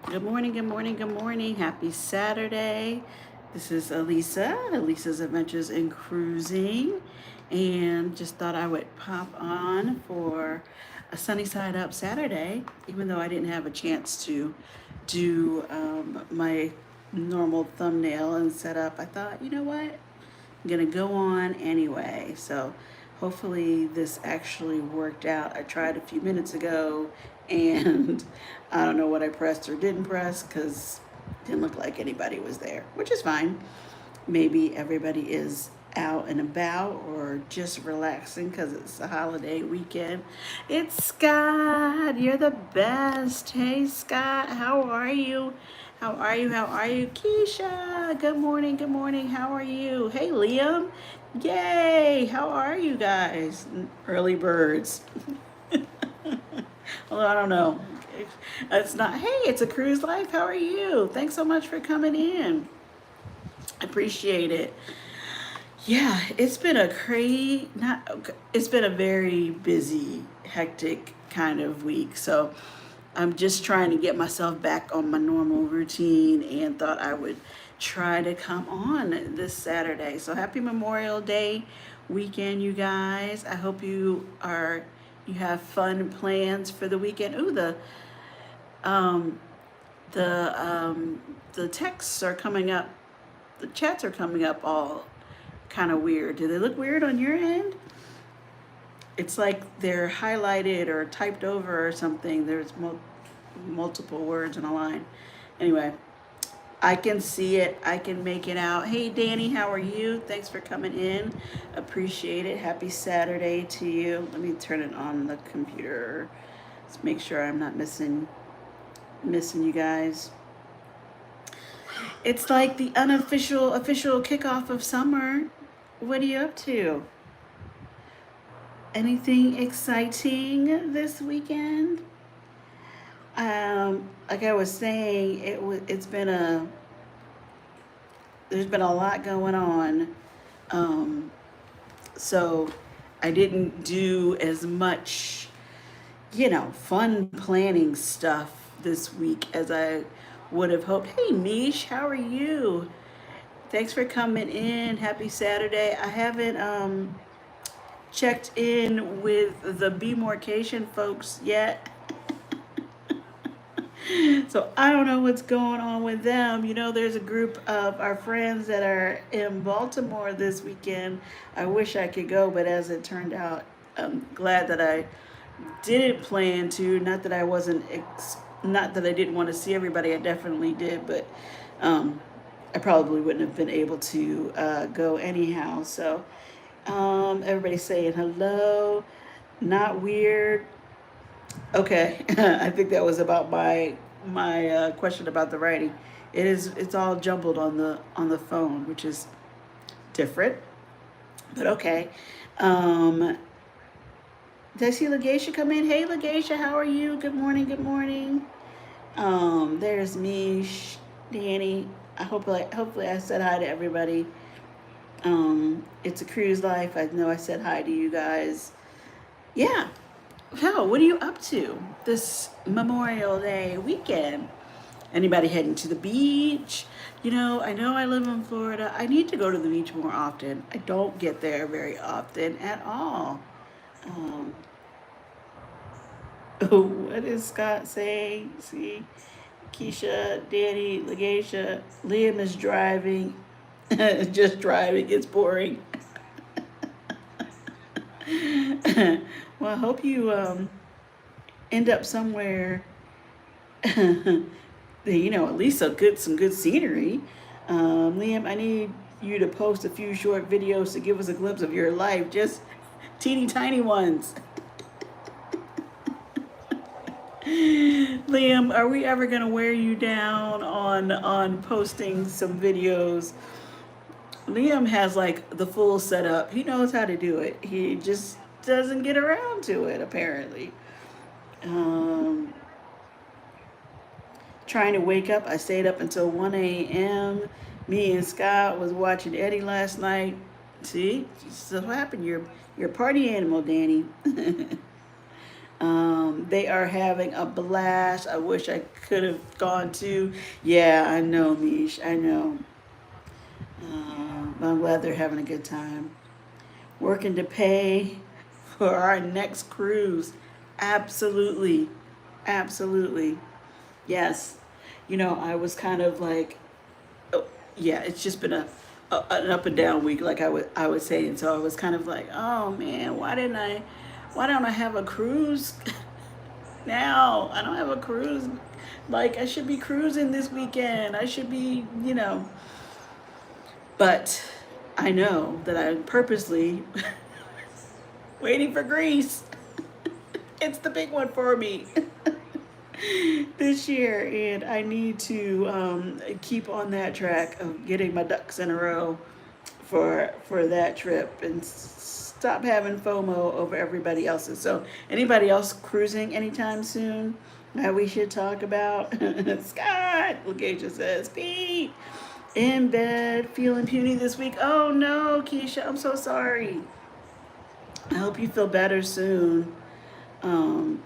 Good morning, good morning, good morning. Happy Saturday. This is Alisa, Alisa's Adventures in Cruising, and just thought I would pop on for a sunny side up Saturday, even though I didn't have a chance to do my normal thumbnail and setup. I thought, you know what? I'm gonna go on anyway. So hopefully this actually worked out. I tried a few minutes ago and I don't know what I pressed or didn't press because it didn't look like anybody was there, which is fine. Maybe everybody is out and about or just relaxing because it's a holiday weekend. It's Scott. You're the best. Hey, Scott. How are you? How are you? How are you? Keisha. Good morning. Good morning. How are you? Hey, Liam. Yay. How are you guys? Early birds. Although I don't know. It's not, hey, it's a cruise life. How are you? Thanks so much for coming in. I appreciate it. Yeah, it's been a crazy, not, it's been a very busy, hectic kind of week. So I'm just trying to get myself back on my normal routine and thought I would try to come on this Saturday. So happy Memorial Day weekend, you guys. I hope you have fun plans for the weekend. Ooh, um, the, um, the texts are coming up, the chats are coming up all kind of weird. Do they look weird on your end? It's like they're highlighted or typed over or something. There's multiple words in a line. Anyway, I can see it. I can make it out. Hey, Danny, how are you? Thanks for coming in. Appreciate it. Happy Saturday to you. Let me turn it on the computer. Let's make sure I'm not missing you guys. It's like the unofficial official kickoff of summer. What are you up to? Anything exciting this weekend? Like I was saying, it's been a there's been a lot going on. Um, so I didn't do as much, fun planning stuff this week as I would have hoped. Hey, Mish, how are you? Thanks for coming in. Happy Saturday. I haven't checked in with the Bmorcation folks yet. So I don't know what's going on with them. There's a group of our friends that are in Baltimore this weekend. I wish I could go, but as it turned out, I'm glad that I didn't plan to. Not that I didn't want to see everybody. I definitely did, but um, I probably wouldn't have been able to go anyhow. So everybody's saying hello. Not weird. Okay, I think that was about my question about the writing. It's all jumbled on the phone, which is different, but okay. Um, did I see Legacia come in? Hey, Legacia, how are you? Good morning. Good morning. There's me, Danny. Hopefully I said hi to everybody. It's a cruise life. I know I said hi to you guys. Yeah. So, what are you up to this Memorial Day weekend? Anybody heading to the beach? I know I live in Florida. I need to go to the beach more often. I don't get there very often at all. Um, what is Scott saying? See, Keisha, Danny, Legacia, Liam is driving. Just driving. It's boring. Well, I hope you end up somewhere. At least some good scenery. Liam, I need you to post a few short videos to give us a glimpse of your life, just teeny tiny ones. Liam, are we ever gonna wear you down on posting some videos? Liam has like the full setup. He knows how to do it. He just doesn't get around to it apparently. Um, Trying to wake up. I stayed up until 1 a.m. Me and Scott was watching Eddie last night. See, so what happened? You're a party animal, Danny. They are having a blast. I wish I could have gone too. Yeah, I know, Mish. I know. I'm glad they're having a good time. Working to pay for our next cruise. Absolutely. Absolutely. Yes. I was kind of like, oh, yeah, it's just been an up and down week, like I was saying. So I was kind of like, oh man, why don't I have a cruise now? I don't have a cruise. Like I should be cruising this weekend. I should be. But I know that I'm purposely waiting for Greece. It's the big one for me this year, and I need to keep on that track of getting my ducks in a row for that trip and stop having FOMO over everybody else's. So, anybody else cruising anytime soon that we should talk about? Scott, Lakeisha says, Pete, in bed, feeling puny this week. Oh no, Keisha, I'm so sorry. I hope you feel better soon. Um,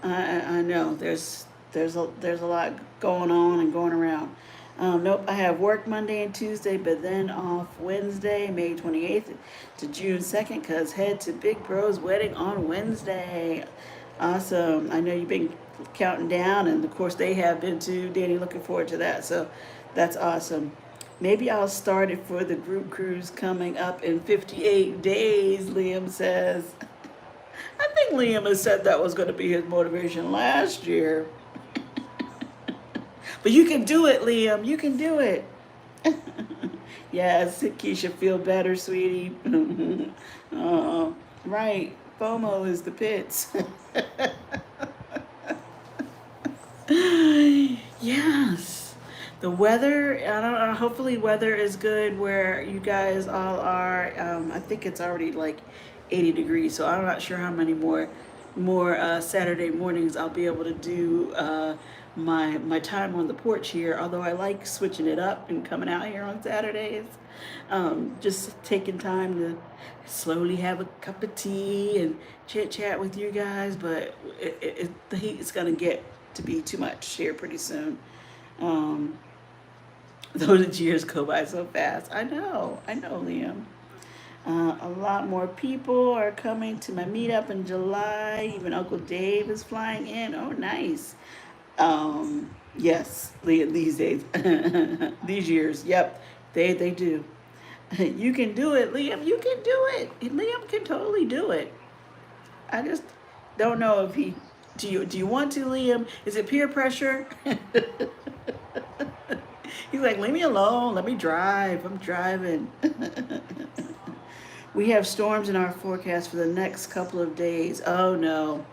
I know there's a lot going on and going around. Nope, I have work Monday and Tuesday, but then off Wednesday, May 28th to June 2nd, because head to Big Bro's wedding on Wednesday. Awesome. I know you've been counting down, and of course they have been too. Danny, looking forward to that. So that's awesome. Maybe I'll start it for the group cruise coming up in 58 days, Liam says. I think Liam has said that was going to be his motivation last year. But you can do it, Liam. You can do it. Yes, Keisha, feel better, sweetie. Right. FOMO is the pits. Yes. The weather, I don't know, hopefully weather is good where you guys all are. I think it's already like 80 degrees, so I'm not sure how many more Saturday mornings I'll be able to do my time on the porch here. Although I like switching it up and coming out here on Saturdays, just taking time to slowly have a cup of tea and chit chat with you guys. But the heat is gonna get to be too much here pretty soon. Um, those years go by so fast. I know, Liam. A lot more people are coming to my meetup in July. Even Uncle Dave is flying in. Oh, nice. Yes, these days, these years. Yep, they do. You can do it, Liam. You can do it. Liam can totally do it. I just don't know if he. Do you want to, Liam? Is it peer pressure? He's like, leave me alone. Let me drive. I'm driving. We have storms in our forecast for the next couple of days. Oh no.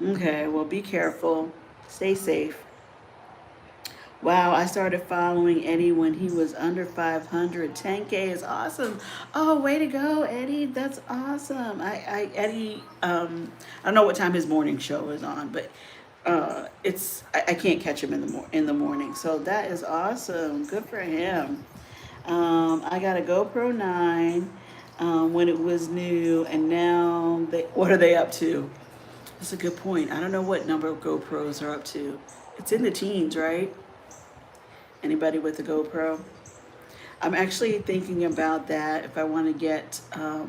Okay, well, be careful. Stay safe. Wow, I started following Eddie when he was under 500. 10K is awesome. Oh, way to go, Eddie. That's awesome. Eddie, I don't know what time his morning show is on, but I can't catch him in the morning. So that is awesome. Good for him. I got a GoPro 9 when it was new, and now what are they up to? That's a good point. I don't know what number of GoPros are up to. It's in the teens, right? Anybody with a GoPro? I'm actually thinking about that if I want to get a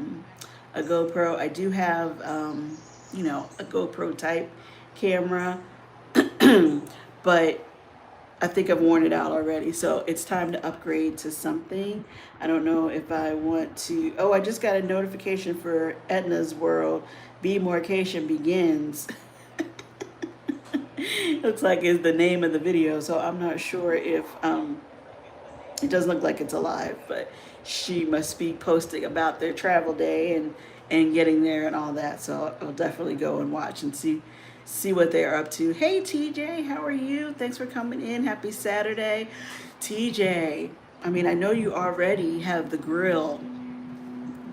GoPro. I do have, a GoPro type camera, but I think I've worn it out already. So it's time to upgrade to something. I don't know if I want to. Oh, I just got a notification for Edna's World. Bemorcation begins. Looks like is the name of the video, so I'm not sure if it doesn't look like it's alive, but she must be posting about their travel day and getting there and all that. So I'll definitely go and watch and see what they're up to. Hey TJ, how are you? Thanks for coming in. Happy Saturday. TJ, I mean, I know you already have the grill,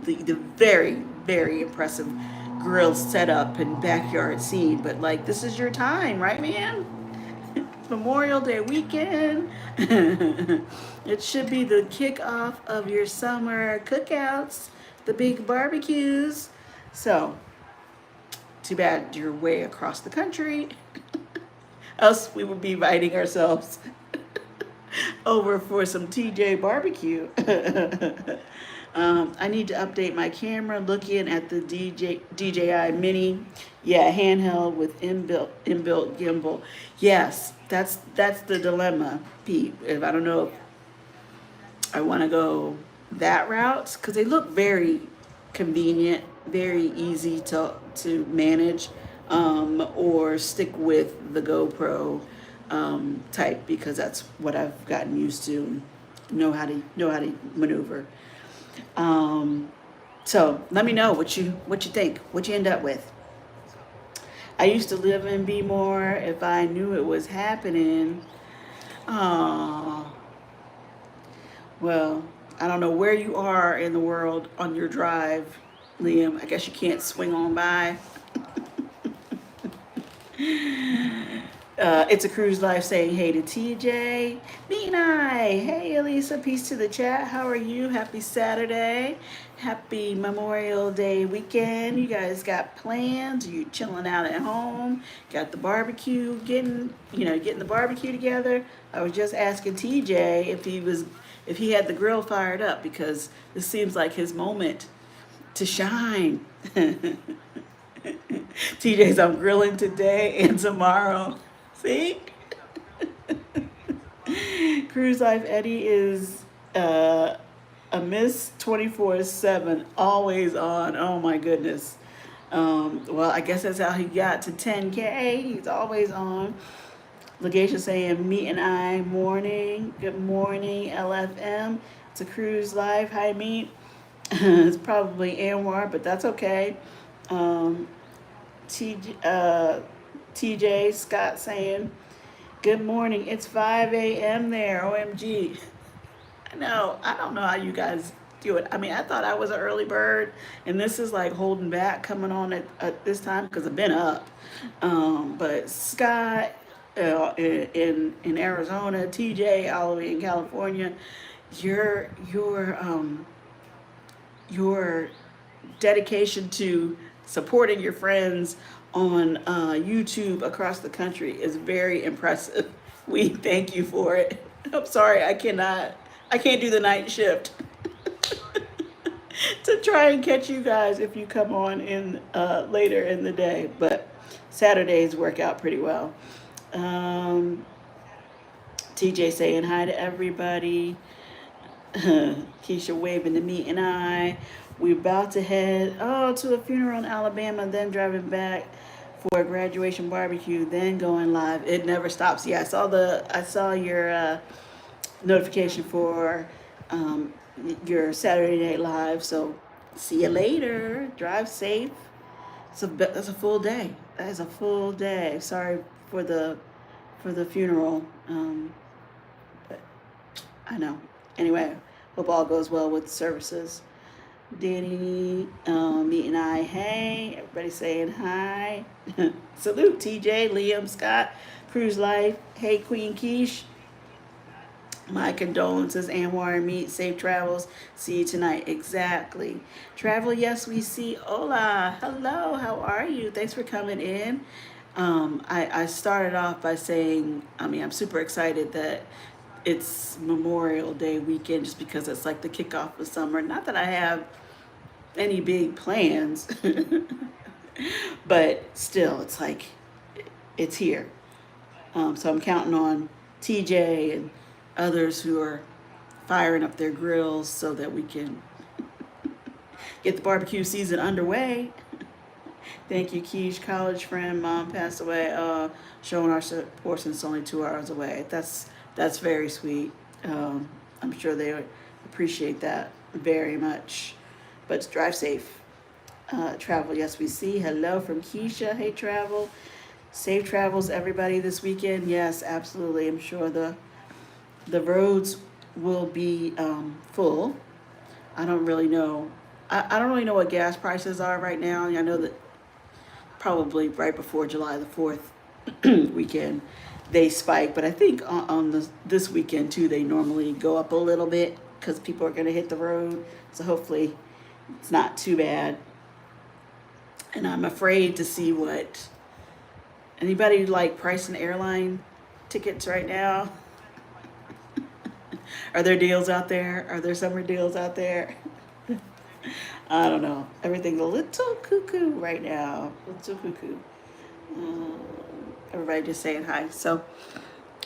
the very, very impressive grill setup and backyard scene, but like this is your time, right, man? Memorial Day weekend. It should be the kickoff of your summer cookouts, the big barbecues. So too bad you're way across the country. Else we would be inviting ourselves over for some TJ barbecue. I need to update my camera. Looking at the DJI Mini, yeah, handheld with inbuilt gimbal. Yes, that's the dilemma, Pete. If I don't know if I want to go that route because they look very convenient, very easy to manage, or stick with the GoPro type because that's what I've gotten used to, and know how to maneuver. Um, so let me know what you think, what you end up with. I used to live in Be More. If I knew it was happening, oh, well, I don't know where you are in the world on your drive, Liam. I guess you can't swing on by. It's a cruise life saying hey to TJ. Me and I. Hey Alisa, peace to the chat. How are you? Happy Saturday. Happy Memorial Day weekend. You guys got plans? Are you chilling out at home? Got the barbecue getting the barbecue together? I was just asking TJ if he had the grill fired up because this seems like his moment to shine. TJ's I'm grilling today and tomorrow. See? Cruise Life Eddie is a Miss 24/7, always on. Oh my goodness. Well, I guess that's how he got to 10K. He's always on. Legacia saying, meet and I morning. Good morning, LFM. It's a Cruise Life. Hi, meet. It's probably Anwar, but that's okay. Um, TJ Scott saying, good morning. It's 5 a.m. there. OMG. I know. I don't know how you guys do it. I mean, I thought I was an early bird, and this is like holding back coming on at this time because I've been up. But Scott in Arizona, TJ all the way in California, your dedication to supporting your friends on YouTube across the country is very impressive. We thank you for it. I'm sorry, I can't do the night shift to try and catch you guys if you come on in later in the day, but Saturdays work out pretty well. Um, TJ saying hi to everybody. Keisha waving to me and I. We're about to head to a funeral in Alabama, then driving back for a graduation barbecue, then going live. It never stops. Yeah, I saw your notification for your Saturday Night Live. So see you later. Drive safe. That's a full day. That is a full day. Sorry for the funeral. But I know. Anyway, hope all goes well with the services. Danny, me and I, hey. Everybody saying hi. Salute, TJ, Liam, Scott, Cruise Life. Hey, Queen Quiche. My condolences, Anwar and Meet. Safe travels. See you tonight. Exactly. Travel, yes, we see. Hola. Hello. How are you? Thanks for coming in. I started off by saying, I'm super excited that it's Memorial Day weekend just because it's like the kickoff of summer. Not that I have any big plans, but still, it's like it's here. So I'm counting on TJ and others who are firing up their grills so that we can get the barbecue season underway. Thank you, Keish. College friend, mom passed away. Showing our support since only 2 hours away. That's very sweet. I'm sure they would appreciate that very much. But drive safe. Travel, yes, we see. Hello from Keisha. Hey, travel. Safe travels, everybody, this weekend. Yes, absolutely. I'm sure the roads will be full. I don't really know. I don't really know what gas prices are right now. I know that probably right before July the 4th weekend they spike, but I think on this weekend too they normally go up a little bit because people are going to hit the road. So hopefully it's not too bad. and I'm afraid to see what anybody like pricing airline tickets right now. Are there deals out there? Are there summer deals out there? I don't know. Everything's a little cuckoo right now. A little cuckoo. Um, Everybody just saying hi. So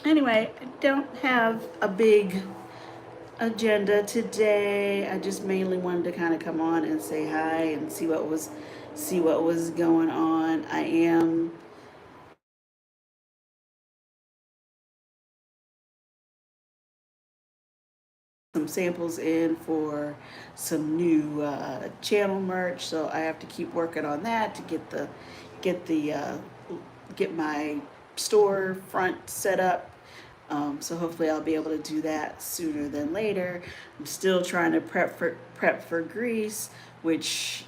anyway, I don't have a big agenda today. I just mainly wanted to kind of come on and say hi and see what was going on. I am some samples in for some new channel merch, so I have to keep working on that to get the get my store front set up. So hopefully I'll be able to do that sooner than later. I'm still trying to prep for Greece, which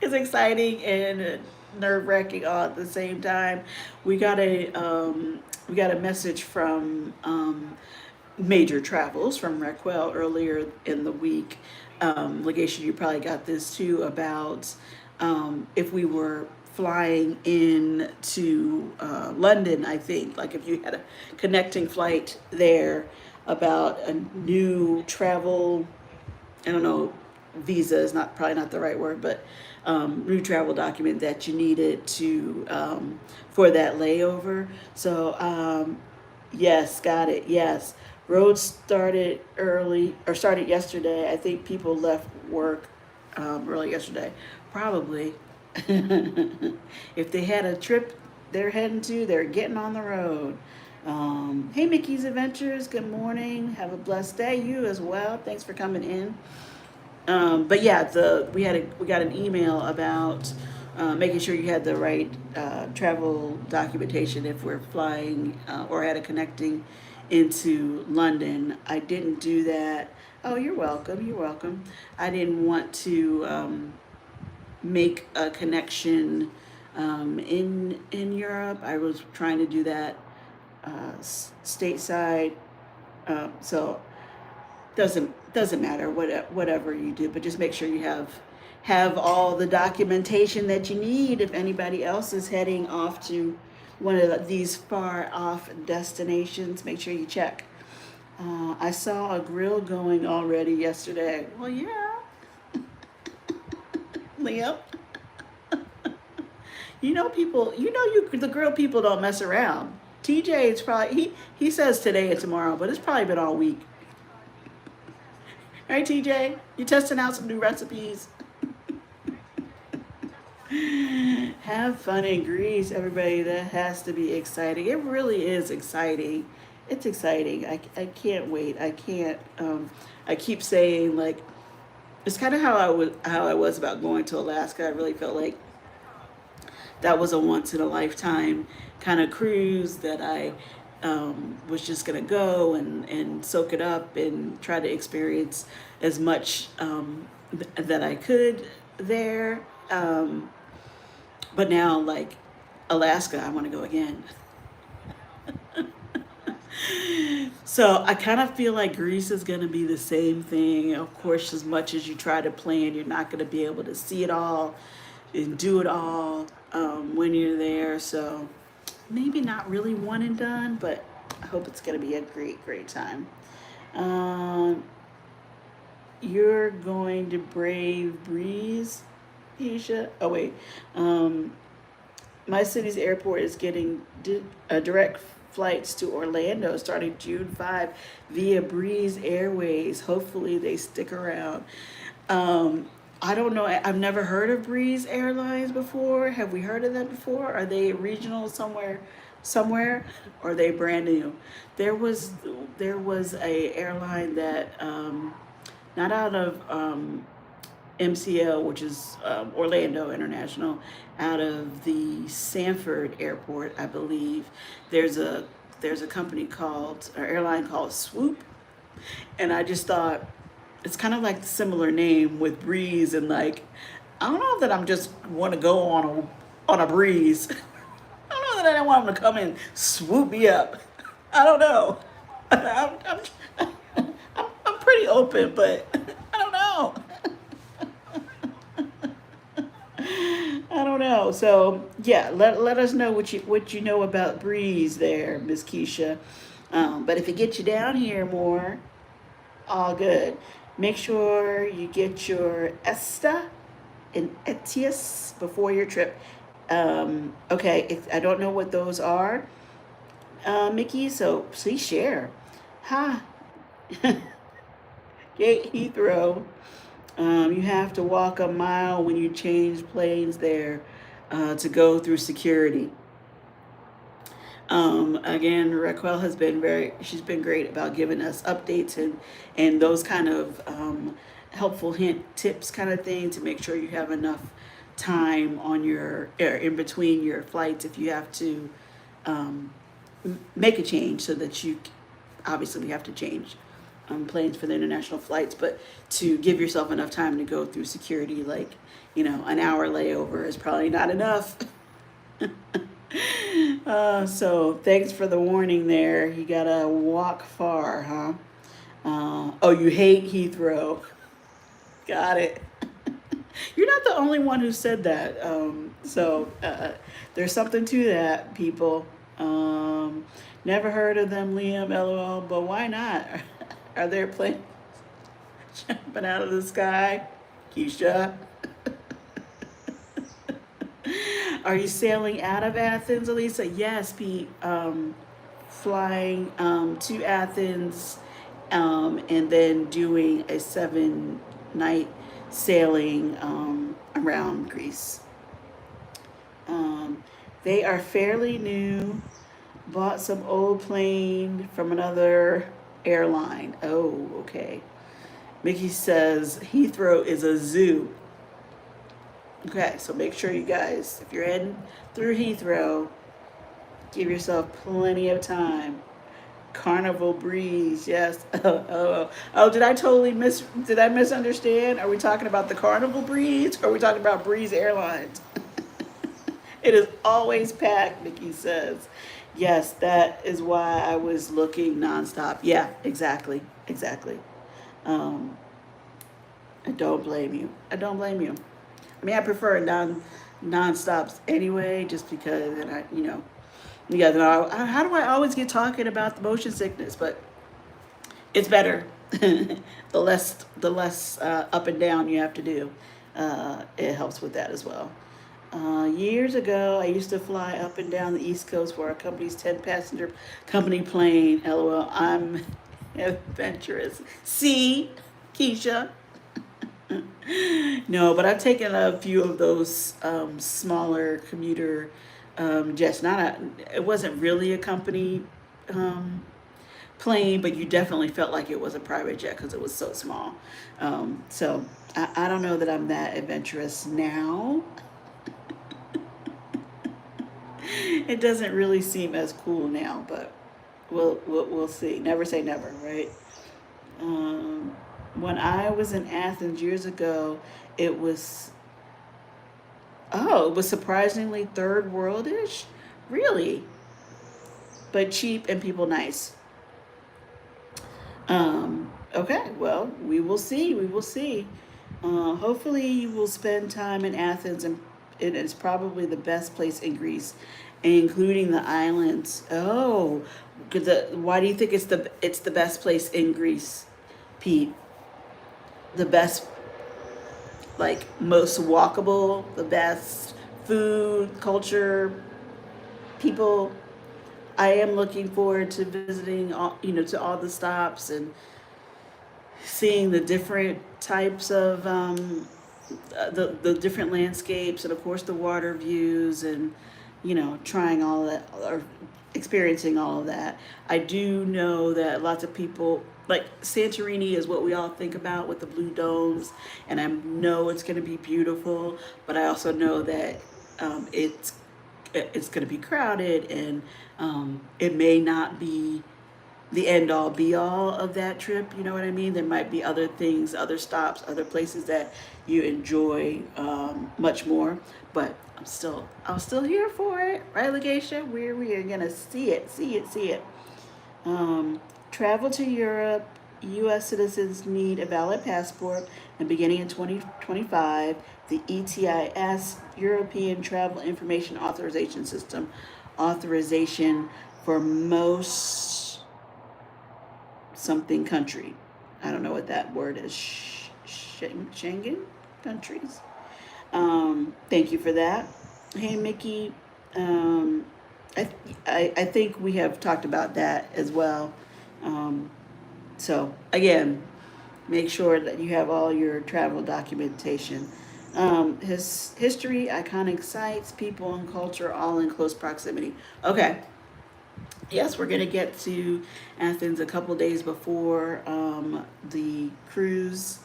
is exciting and nerve wracking all at the same time. We got a message from Major Travels from Raquel earlier in the week. Legation, you probably got this too, about if we were flying in to London, I think, like if you had a connecting flight there, about a new travel, I don't know, visa is not probably not the right word, but new travel document that you needed to for that layover. So yes, got it. Yes, roads started early or started yesterday. I think people left work early yesterday, probably. If they had a trip they're heading to, they're getting on the road. Hey, Mickey's Adventures. Good morning. Have a blessed day. You as well. Thanks for coming in. But yeah, we got an email about making sure you had the right travel documentation if we're flying or had a connecting into London. I didn't do that. Oh, you're welcome. You're welcome. I didn't want to make a connection in Europe. I was trying to do that stateside. So doesn't matter whatever you do, but just make sure you have all the documentation that you need if anybody else is heading off to one of these far off destinations. Make sure you check. I saw a grill going already yesterday. Well, yeah, Leo. You know people. You know the grill people don't mess around. TJ, it's probably he says today and tomorrow, but it's probably been all week. Right, TJ? You testing out some new recipes? Have fun in Greece, everybody. That has to be exciting. It really is exciting. It's exciting. I can't wait. I can't. I keep saying like it's kind of how I was about going to Alaska. I really felt like that was a once in a lifetime kind of cruise that I was just gonna go and soak it up and try to experience as much that I could there. But now, like Alaska, I want to go again. So I kind of feel like Greece is going to be the same thing. Of course, as much as you try to plan, you're not going to be able to see it all and do it all when you're there. So maybe not really one and done, but I hope it's going to be a great time. Um, you're going to brave breeze, Isha. Oh wait, um, my city's airport is getting direct flights to Orlando starting June 5 via Breeze Airways. Hopefully they stick around. I don't know. I've never heard of Breeze Airlines before. Have we heard of them before? Are they regional somewhere, or are they brand new? There was there was a airline that not out of MCL, which is Orlando International, out of the Sanford Airport, I believe. There's a company called or airline called Swoop, and I just thought it's kind of like a similar name with Breeze, and like I don't know that I'm just want to go on a breeze. I don't know that I want them to come and swoop me up. I don't know. I'm pretty open, but I don't know. I don't know. So yeah, let us know what you know about Breeze there, Miss Keisha. But if it gets you down here more, all good. Make sure you get your ESTA and ETIAS before your trip. Okay, I don't know what those are, Mickey. So please share. Ha, Gate Heathrow. You have to walk a mile when you change planes there to go through security. Again, Raquel has been she's been great about giving us updates and those kind of helpful hint tips kind of thing to make sure you have enough time on in between your flights if you have to um, make a change so that you, obviously we have to change planes for the international flights, but to give yourself enough time to go through security, like, an hour layover is probably not enough. So thanks for the warning there. You gotta walk far, huh? Oh, you hate Heathrow. Got it. You're not the only one who said that. There's something to that, people. Never heard of them, Liam, LOL, but why not? Are there planes jumping out of the sky? Keisha? Are you sailing out of Athens, Alisa? Yes, Pete. Flying to Athens and then doing a 7-night sailing around Greece. They are fairly new. Bought some old plane from another airline. Oh, okay. Mickey says Heathrow is a zoo. Okay, so make sure you guys, if you're heading through Heathrow, give yourself plenty of time. Carnival Breeze, yes. Oh, did did I misunderstand? Are we talking about the Carnival Breeze or are we talking about Breeze Airlines? It is always packed, Nikki says. Yes, that is why I was looking nonstop. Yeah, exactly. Exactly. Um, I don't blame you. I don't blame you. I mean, I prefer non-stops anyway, just because, and you guys know, how do I always get talking about the motion sickness? But it's better. The less up and down you have to do, it helps with that as well. Years ago, I used to fly up and down the East Coast for our company's 10-passenger company plane. LOL, I'm adventurous. See, Keisha? No, but I've taken a few of those smaller commuter jets. It wasn't really a company um, plane, but you definitely felt like it was a private jet because it was so small. So I don't know that I'm that adventurous now. It doesn't really seem as cool now, but we'll see. Never say never, right? Um, when I was in Athens years ago, it was it was surprisingly third worldish, really, but cheap and people nice. Okay, well, we will see. We will see. Hopefully, you will spend time in Athens, and it is probably the best place in Greece, including the islands. Oh, why do you think it's the best place in Greece, Pete? The best, like most walkable, the best food, culture, people. I am looking forward to visiting to all the stops and seeing the different types of the different landscapes and of course the water views and trying all of that or experiencing all of that. I do know that lots of people like Santorini is what we all think about with the blue domes, and I know it's going to be beautiful, but I also know that it's going to be crowded and it may not be the end all be all of that trip. You know what I mean? There might be other things, other stops, other places that you enjoy much more. But I'm still here for it, right, Legacia? We are gonna see it. Um, Travel to Europe. U.S. citizens need a valid passport, and beginning in 2025, the ETIS, European Travel Information Authorization System, authorization for most something country. I don't know what that word is. Schengen countries. Thank you for that. Hey, Mickey. Um, I think we have talked about that as well. Um, so, again, make sure that you have all your travel documentation. His history, iconic sites, people, and culture all in close proximity. Okay, yes, we're going to get to Athens a couple days before the cruise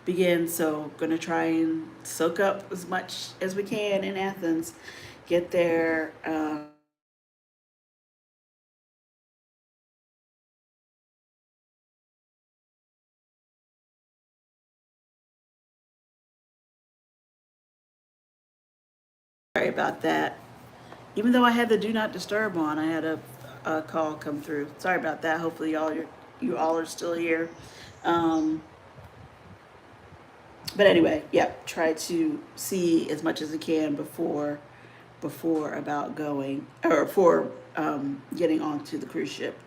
begins. So, going to try and soak up as much as we can in Athens. Get there. Sorry about that. Even though I had the do not disturb on, I had a call come through. Sorry about that. Hopefully, you all are still here. Um, but anyway, yeah, try to see as much as I can before about going or for getting onto the cruise ship.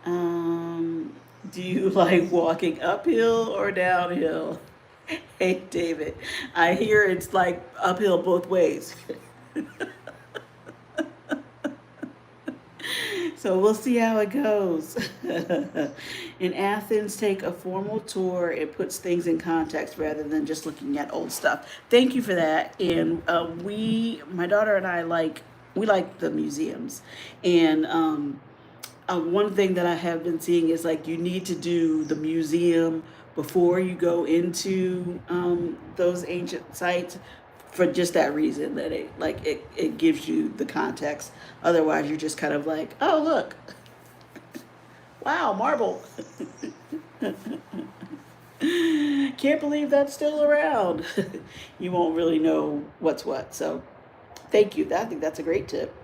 Um, do you like walking uphill or downhill? Hey, David, I hear it's like uphill both ways. So we'll see how it goes. In Athens, take a formal tour. It puts things in context rather than just looking at old stuff. Thank you for that. And my daughter and I we like the museums. And one thing that I have been seeing is like you need to do the museum before you go into those ancient sites for just that reason that it gives you the context. Otherwise, you're just kind of like, oh look, wow, marble. Can't believe that's still around. You won't really know what's what. So, thank you. I think that's a great tip.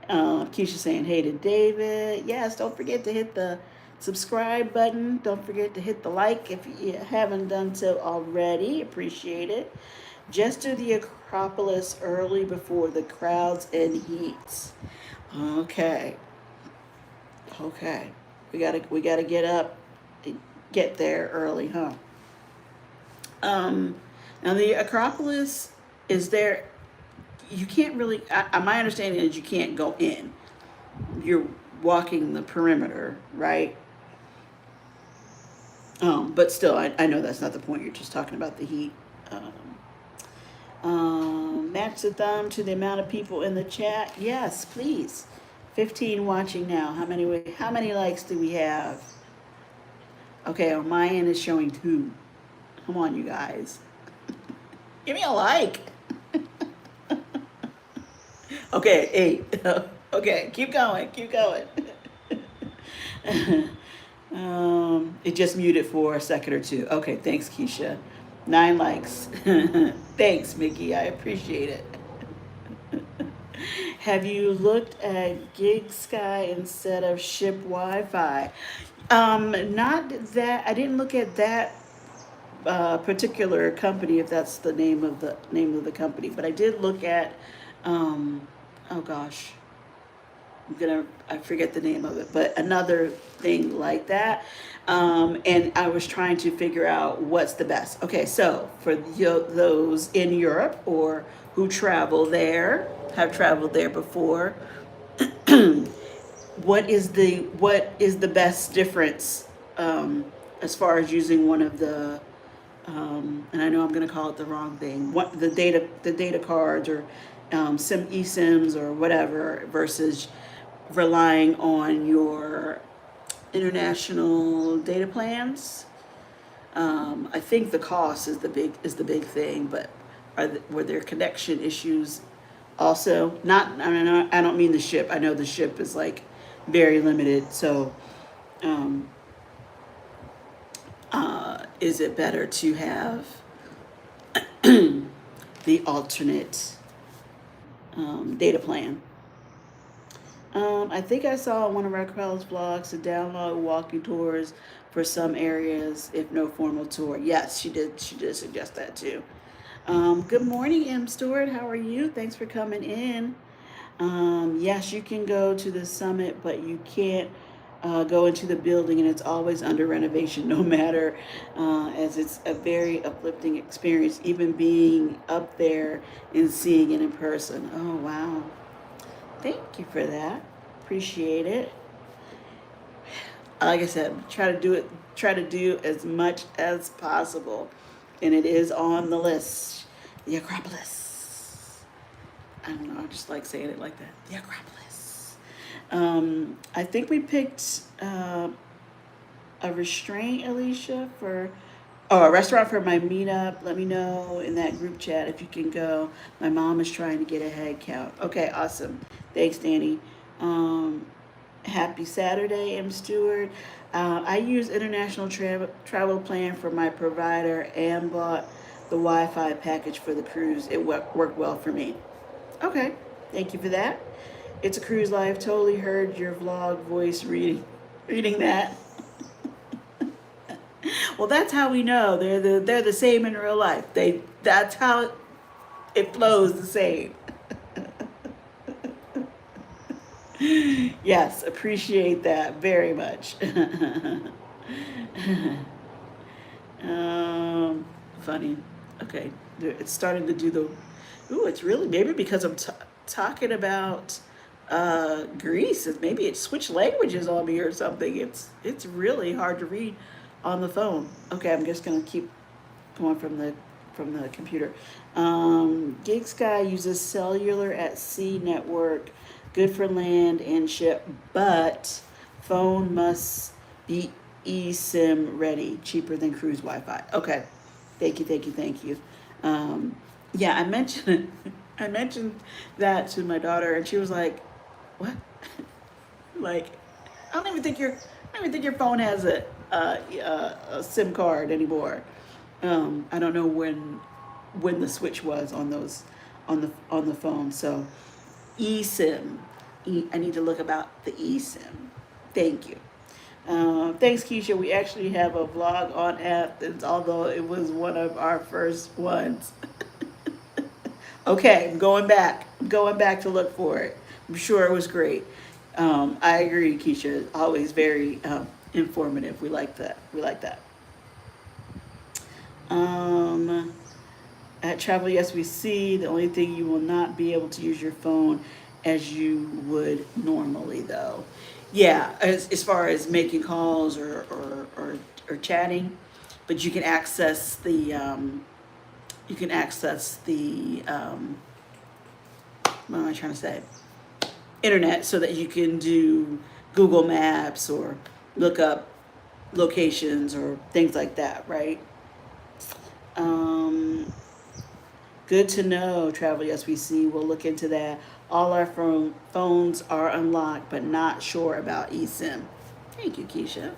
Keisha saying hey to David. Yes, don't forget to hit the subscribe button. Don't forget to hit the like if you haven't done so already. Appreciate it. Just do the Acropolis early before the crowds and heats. Okay. Okay. We gotta get up and get there early, huh? Um Now the Acropolis is there. You can't really. My understanding is you can't go in. You're walking the perimeter, right? But still, I know that's not the point. You're just talking about the heat. Um, match the thumb to the amount of people in the chat. Yes, please. 15 watching now. How many likes do we have? Okay, on my end is showing 2. Come on, you guys. Give me a like. Okay, 8. Okay, keep going, keep going. It just muted for a second or two. Okay, thanks, Keisha. 9 likes. Thanks, Mickey. I appreciate it. Have you looked at Gig Sky instead of Ship Wi-Fi? Not that I didn't look at that particular company, if that's the name of the company, but I did look at. Oh gosh, I forget the name of it, but another thing like that. And I was trying to figure out what's the best. Okay, so for those in Europe or who have traveled there before, what is the best difference as far as using one of the and I know I'm going to call it the wrong thing. What the data cards or sim eSIMs or whatever versus relying on your international data plans. I think the cost is the big thing, but were there connection issues also? Not I don't mean the ship. I know the ship is like very limited. So um, is it better to have the alternate data plan? I think I saw on one of our college vlogs to download walking tours for some areas, if no formal tour. Yes, she did. She did suggest that too. Good morning, M. Stewart. How are you? Thanks for coming in. Yes, you can go to the summit, but you can't go into the building, and it's always under renovation, no matter, as it's a very uplifting experience, even being up there and seeing it in person. Oh, wow. Thank you for that. Appreciate it. Like I said, try to do as much as possible. And it is on the list. The Acropolis. I don't know, I just like saying it like that. The Acropolis. I think we picked a restraint, Alicia, for a restaurant for my meetup. Let me know in that group chat if you can go. My mom is trying to get a head count. Okay, awesome. Thanks, Danny. Um, Happy Saturday, M. Stewart. I use international travel plan for my provider and bought the Wi-Fi package for the cruise. It worked well for me. Okay, thank you for that. It's a cruise life. Totally heard your vlog voice reading that. Well, that's how we know they're the same in real life. That's how it flows the same. Yes, appreciate that very much. Funny. Okay, it's starting to do the. Ooh, it's really maybe because I'm talking about Greece. Maybe it switched languages on me or something. It's really hard to read on the phone. Okay, I'm just gonna keep going from the computer. Gig Sky uses cellular at sea network, good for land and ship, but phone must be eSIM ready, cheaper than cruise Wi-Fi. Okay, thank you, thank you, thank you. Yeah, I mentioned I mentioned that to my daughter, and she was like, "What?" Like, I don't even think your phone has a SIM card anymore. I don't know when the switch was on those on the phone. So eSIM. I need to look about the eSIM. Thank you. Thanks, Keisha. We actually have a vlog on Athens, although it was one of our first ones. Okay, I'm going back to look for it. I'm sure it was great. I agree, Keisha. Always very informative. We like that. We like that. Um, at Travel Yes We See, the only thing you will not be able to use your phone as you would normally, though. Yeah, as far as making calls or chatting, but you can access the what am I trying to say? Internet so that you can do Google Maps or look up locations or things like that, right? Um, Good to know, Travel Yes We See. We'll look into that. All our phones are unlocked, but not sure about eSIM. Thank you, Keisha.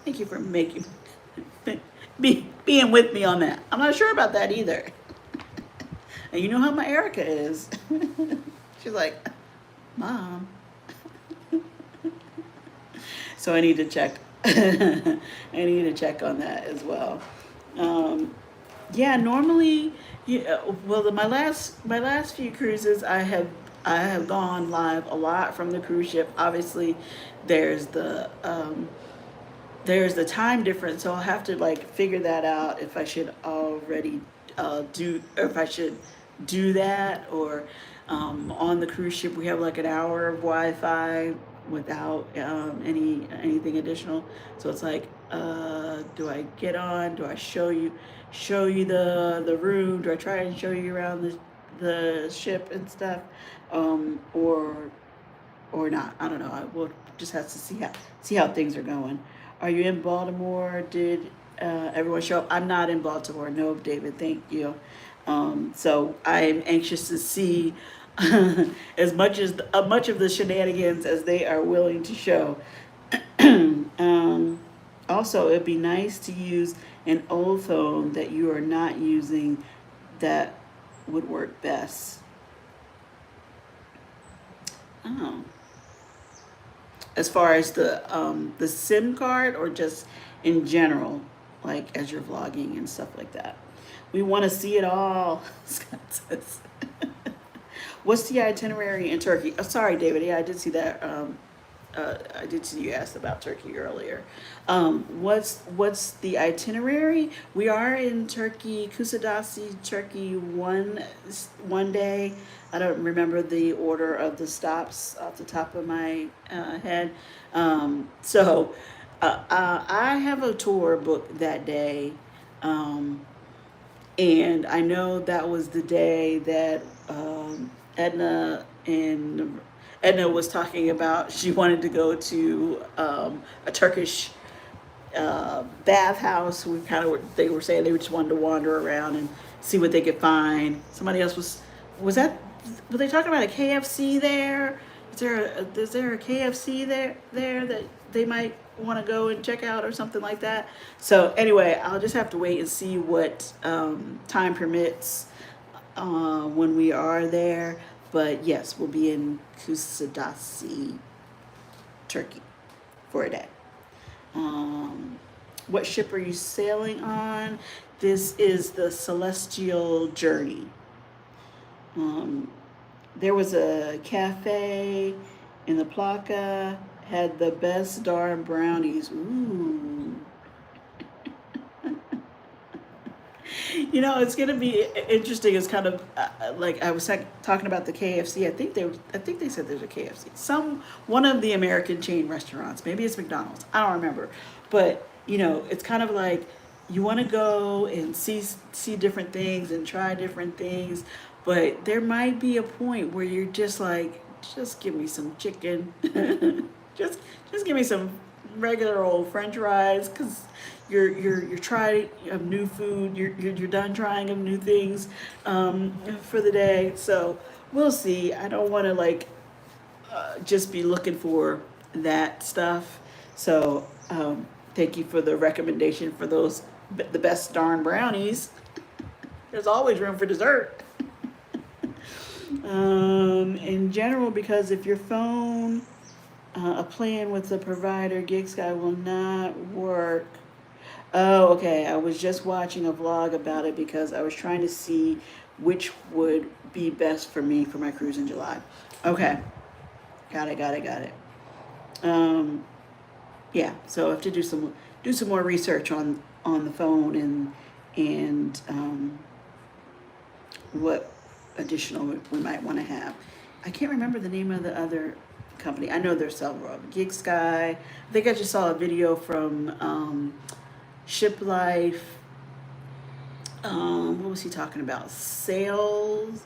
Thank you for making being with me on that. I'm not sure about that either. And you know how my Erica is. She's like, Mom. So I need to check. I need to check on that as well. Um, yeah, normally, yeah. Well, my last few cruises, I have gone live a lot from the cruise ship. Obviously, there's the um, there's the time difference, so I'll have to like figure that out if I should already do, or if I should do that, or on the cruise ship we have like an hour of Wi-Fi without anything additional. So it's like, do I get on? Do I show you the room? Do I try and show you around the ship and stuff, or not? I don't know. I will just have to see how things are going. Are you in Baltimore? Did everyone show up? I'm not in Baltimore. No, David. Thank you. So I'm anxious to see much of the shenanigans as they are willing to show. um, Also, it'd be nice to use an old phone that you are not using that would work best. Oh. as far as the SIM card, or just in general, like as you're vlogging and stuff like that? We want to see it all. Scott says. What's the itinerary in Turkey? Oh, sorry, David. Yeah, I did see that. I did see you asked about Turkey earlier. What's the itinerary? We are in Turkey, Kusadasi, Turkey, one day. I don't remember the order of the stops off the top of my head. I have a tour booked that day. Um, and I know that was the day that Edna and Edna was talking about she wanted to go to a Turkish bathhouse. We kind of they were saying they just wanted to wander around and see what they could find. Somebody else was that were they talking about a KFC there? Is there a KFC there that they might want to go and check out or something like that? So anyway, I'll just have to wait and see what time permits when we are there. But yes, we'll be in Kusadasi, Turkey, for a day. What ship are you sailing on? This is the Celestial Journey. There was a cafe in the Plaka, had the best darn brownies. Ooh. You know, it's gonna be interesting. It's kind of like I was talking about the KFC. I think they said there's a KFC. One of the American chain restaurants. Maybe it's McDonald's. I don't remember. But you know, it's kind of like you want to go and see different things and try different things, but there might be a point where you're just like, just give me some chicken, just give me some regular old French fries, because you're trying of new food, you're done trying of new things for the day. So we'll see. I don't want to like just be looking for that stuff. So thank you for the recommendation for the best darn brownies. There's always room for dessert. In general, because if your phone a plan with the provider, GigSky will not work. Oh, okay. I was just watching a vlog about it because I was trying to see which would be best for me for my cruise in July. Okay. Got it. Yeah, so I have to do some more research on the phone and what additional we might want to have. I can't remember the name of the other company. I know there's several. GigSky. I think I just saw a video from Ship Life. What was he talking about? Sales,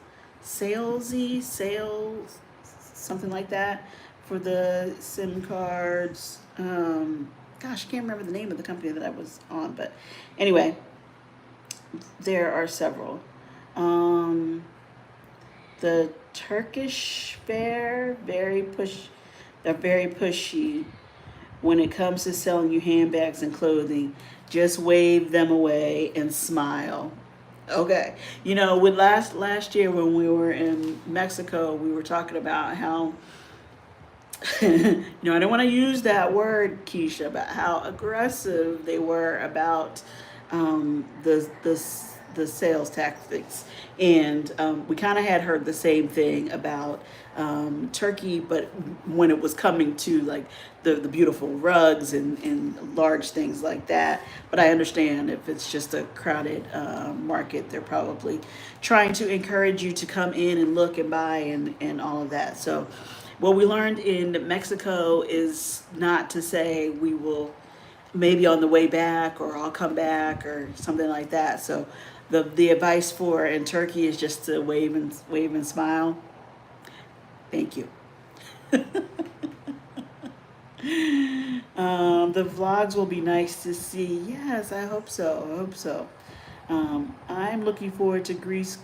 something like that for the SIM cards. Gosh, I can't remember the name of the company that I was on, but anyway, there are several. The Turkish fair, they're very pushy when it comes to selling you handbags and clothing. Just wave them away and smile. Okay. You know, with last year when we were in Mexico, we were talking about how you know, I don't want to use that word, Keisha, about how aggressive they were about the sales tactics, and we kind of had heard the same thing about Turkey, but when it was coming to like the beautiful rugs and large things like that. But I understand if it's just a crowded market, they're probably trying to encourage you to come in and look and buy and all of that. So what we learned in Mexico is not to say we will maybe on the way back or I'll come back or something like that. So the advice for in Turkey is just to wave and smile. Thank you. The vlogs will be nice to see. Yes, I hope so. I'm looking forward to Greece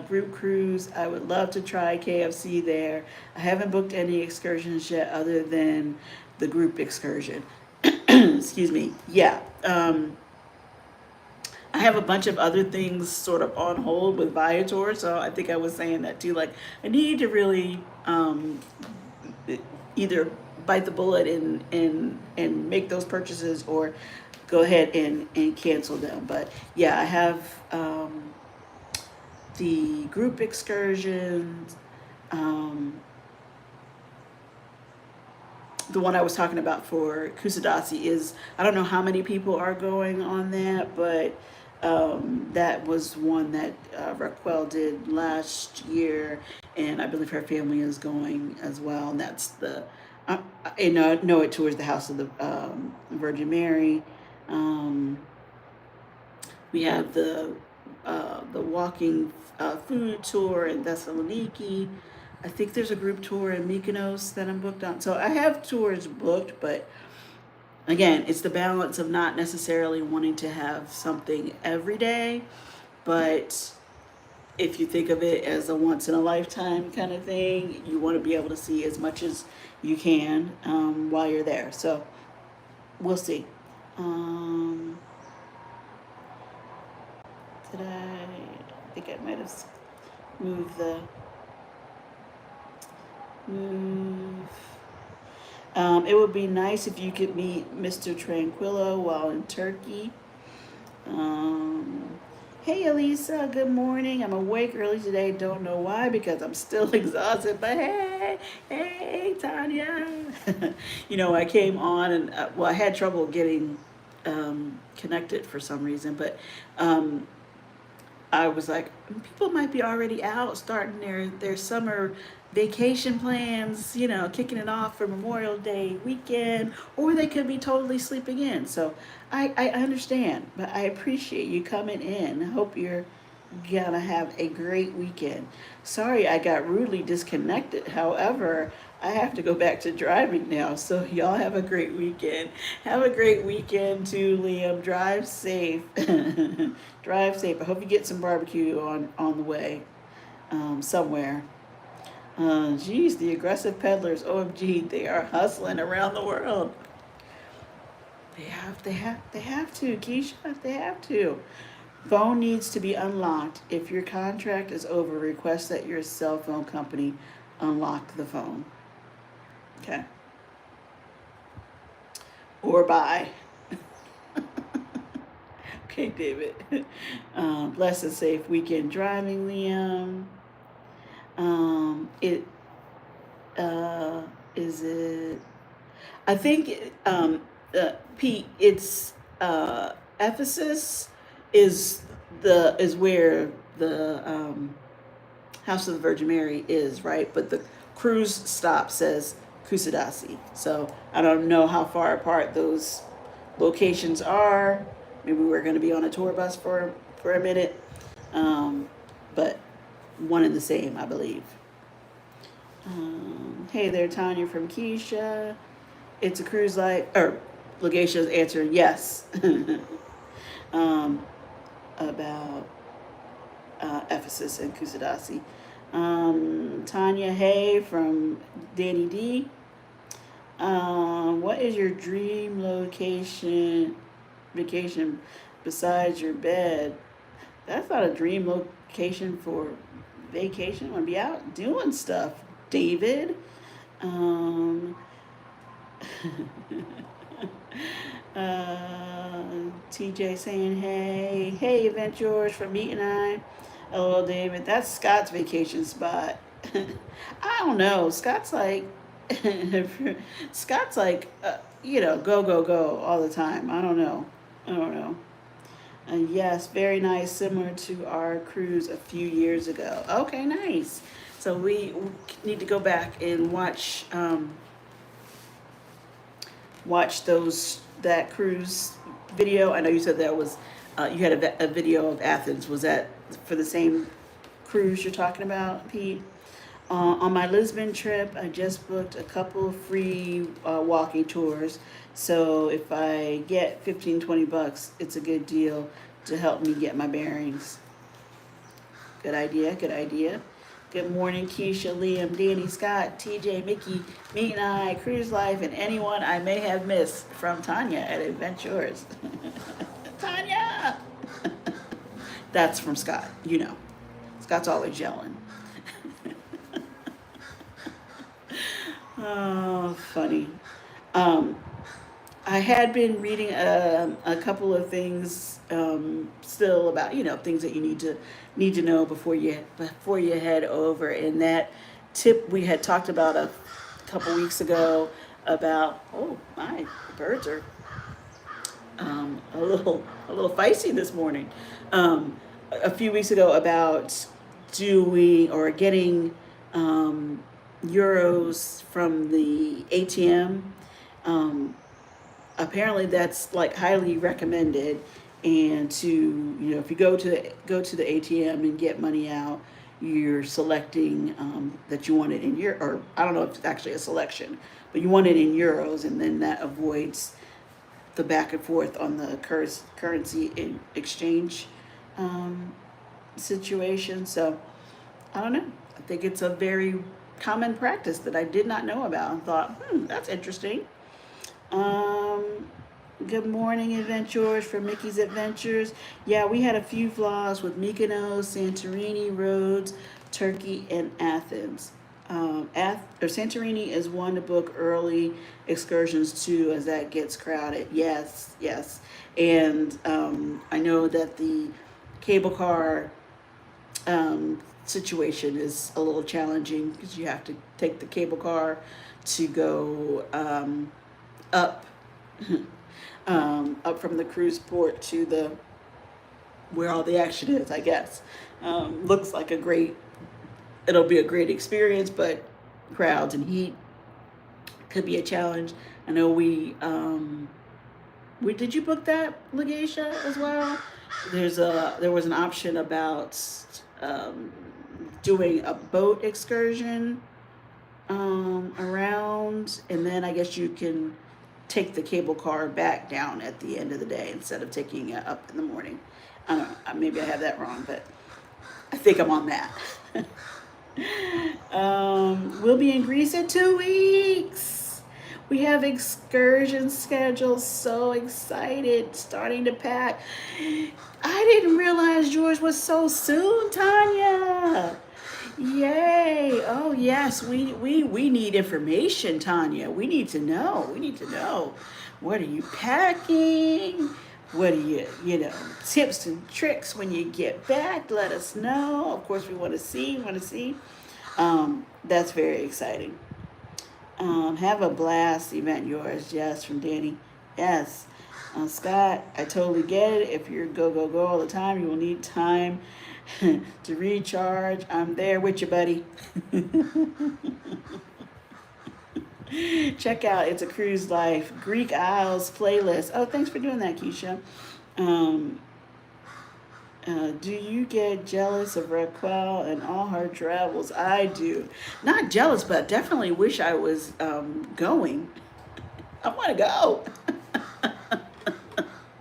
group cruise. I would love to try KFC there. I haven't booked any excursions yet other than the group excursion. Excuse me. Yeah. I have a bunch of other things sort of on hold with Viator, so I think I was saying that too. Like, I need to really either bite the bullet and make those purchases, or go ahead and cancel them. But yeah, I have the group excursions. Um, the one I was talking about for Kusadasi is, I don't know how many people are going on that, but that was one that Raquel did last year, and I believe her family is going as well. And that's the, I know it tours the House of the Virgin Mary. Um, we have the walking food tour in Thessaloniki. I think there's a group tour in Mykonos that I'm booked on. So I have tours booked, but again, it's the balance of not necessarily wanting to have something every day, but if you think of it as a once in a lifetime kind of thing, you want to be able to see as much as you can while you're there. So we'll see. Um, did I think I might have moved the move. It would be nice if you could meet Mr. Tranquillo while in Turkey. Um, hey, Alisa, good morning. I'm awake early today. Don't know why, because I'm still exhausted. But hey, Tanya. I came on and, well, I had trouble getting connected for some reason, but I was like, people might be already out starting their summer vacation plans, kicking it off for Memorial Day weekend, or they could be totally sleeping in. So I understand, but I appreciate you coming in. I hope you're gonna have a great weekend. Sorry I got rudely disconnected. However, I have to go back to driving now. So y'all have a great weekend. Have a great weekend too, Liam. Drive safe. Drive safe. I hope you get some barbecue on the way somewhere. Geez, the aggressive peddlers, OMG, they are hustling around the world. They have to, Keisha, they have to. Phone needs to be unlocked. If your contract is over, request that your cell phone company unlock the phone. Okay. Or buy. Okay, David. Blessed and safe weekend driving, Liam. It uh, is it. I think Pete. It's Ephesus is where the House of the Virgin Mary is, right? But the cruise stop says Kusadasi. So I don't know how far apart those locations are. Maybe we're going to be on a tour bus for a minute, but one and the same, I believe. Hey there, Tanya from Keisha. It's a cruise like, or Legacia's answering yes. About Ephesus and Kusadasi. Tanya Hay from Danny D. What is your dream vacation besides your bed? That's not a dream location for vacation. I want to be out doing stuff, David. TJ saying hey, Event George from Meet and I. Hello, David. That's Scott's vacation spot. I don't know. Scott's like, go all the time. I don't know. Yes, very nice, similar to our cruise a few years ago. Okay, nice. So we need to go back and watch that cruise video. I know you said that was you had a video of Athens. Was that for the same cruise you're talking about, Pete? On my Lisbon trip, I just booked a couple of free walking tours. So if I get $15-20, it's a good deal to help me get my bearings. Good idea. Good morning, Keisha, Liam, Danny, Scott, TJ, Mickey, me and I, Cruise Life, and anyone I may have missed from Tanya at Adventures. Tanya! That's from Scott, Scott's always yelling. Oh, funny. Um, I had been reading a couple of things still about things that you need to know before you head over. And that tip we had talked about a couple weeks ago about my birds are a little feisty this morning. A few weeks ago about doing or getting euros from the ATM. Um, Apparently that's like highly recommended, and to if you go to the ATM and get money out, you're selecting that you want it in your, or I don't know if it's actually a selection, but you want it in euros, and then that avoids the back and forth on the currency in exchange um, situation. So I don't know, I think it's a very common practice that I did not know about and thought, that's interesting. um, Good morning, adventurers from Mickey's Adventures. Yeah, we had a few vlogs with Mykonos, Santorini, Rhodes, Turkey, and Athens. Santorini is one to book early, excursions too, as that gets crowded. Yes, yes. And I know that the cable car situation is a little challenging because you have to take the cable car to go up up from the cruise port to the where all the action is, I guess. Looks like it'll be a great experience, but crowds and heat could be a challenge. I know we did you book that, Legacia, as well? There was an option about um, doing a boat excursion around, and then I guess you can take the cable car back down at the end of the day instead of taking it up in the morning. I don't know, maybe I have that wrong, but I think I'm on that. We'll be in Greece in 2 weeks. We have excursion schedules. So excited, starting to pack. I didn't realize yours was so soon, Tanya. Yay! Oh yes, we need information, Tanya. We need to know. We need to know. What are you packing? What are tips and tricks when you get back? Let us know. Of course, we want to see. That's very exciting. Have a blast, event yours. Yes, from Danny. Yes. Scott, I totally get it. If you're go, go, go all the time, you will need time to recharge. I'm there with you, buddy. Check out It's a Cruise Life Greek Isles playlist. Oh, thanks for doing that, Keisha. Um, do you get jealous of Raquel and all her travels? I do. Not jealous, but definitely wish I was going. I want to go.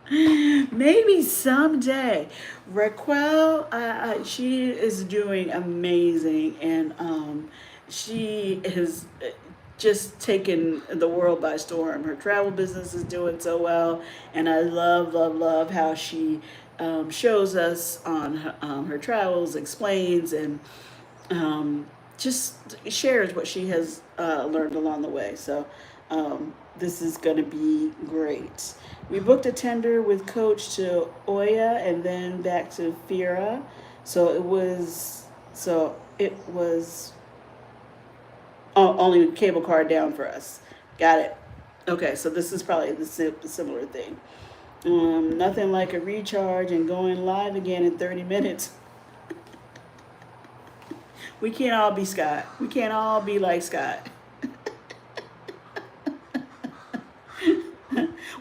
Maybe someday. Raquel, she is doing amazing, and she has just taken the world by storm. Her travel business is doing so well, and I love, love, love how she shows us on her travels, explains, and just shares what she has learned along the way. So this is going to be great. We booked a tender with coach to Oya and then back to Fira. So it was only cable car down for us. Got it. Okay, so this is probably the similar thing. Nothing like a recharge and going live again in 30 minutes. We can't all be Scott. We can't all be like Scott.